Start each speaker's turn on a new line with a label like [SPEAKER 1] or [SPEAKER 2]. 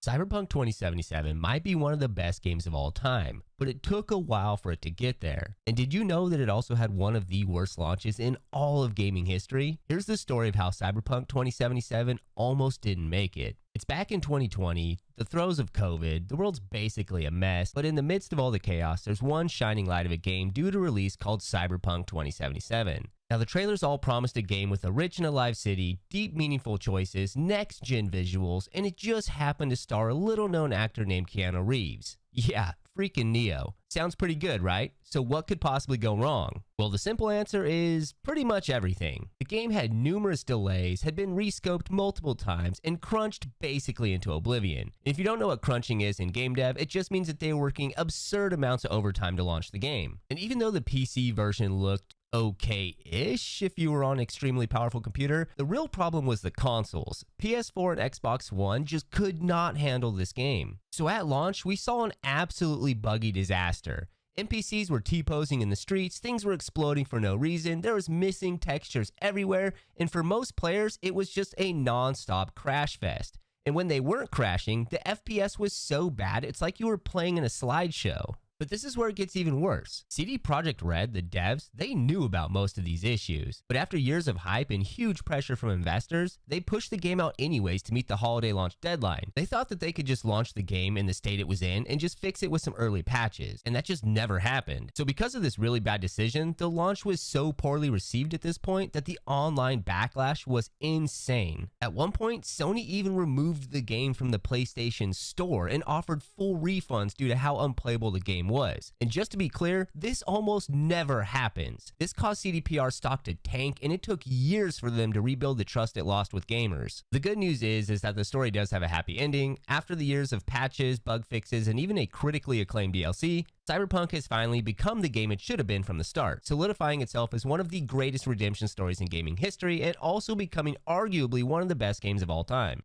[SPEAKER 1] Cyberpunk 2077 might be one of the best games of all time, but it took a while for it to get there. And did you know that it also had one of the worst launches in all of gaming history? Here's the story of how Cyberpunk 2077 almost didn't make it. It's back in 2020, the throes of COVID, the world's basically a mess, but in the midst of all the chaos, there's one shining light of a game due to release called Cyberpunk 2077. Now, the trailers all promised a game with a rich and alive city, deep meaningful choices, next-gen visuals, and it just happened to star a little-known actor named Keanu Reeves. Yeah, freaking Neo. Sounds pretty good, right? So what could possibly go wrong? Well, the simple answer is pretty much everything. The game had numerous delays, had been rescoped multiple times, and crunched basically into oblivion. If you don't know what crunching is in game dev, it just means that they were working absurd amounts of overtime to launch the game. And even though the PC version looked okay-ish if you were on an extremely powerful computer, the real problem was the consoles. PS4 and Xbox One just could not handle this game. So at launch, we saw an absolutely buggy disaster. NPCs were T-posing in the streets, things were exploding for no reason, there was missing textures everywhere, and for most players, it was just a non-stop crash fest. And when they weren't crashing, the FPS was so bad, it's like you were playing in a slideshow. But this is where it gets even worse. CD Projekt Red, the devs, they knew about most of these issues. But after years of hype and huge pressure from investors, they pushed the game out anyways to meet the holiday launch deadline. They thought that they could just launch the game in the state it was in and just fix it with some early patches. And that just never happened. So because of this really bad decision, the launch was so poorly received at this point that the online backlash was insane. At one point, Sony even removed the game from the PlayStation Store and offered full refunds due to how unplayable the game was. And just to be clear, this almost never happens. This caused CDPR stock to tank, and it took years for them to rebuild the trust it lost with gamers. The good news is that the story does have a happy ending. After the years of patches, bug fixes, and even a critically acclaimed DLC, Cyberpunk has finally become the game it should have been from the start, solidifying itself as one of the greatest redemption stories in gaming history and also becoming arguably one of the best games of all time.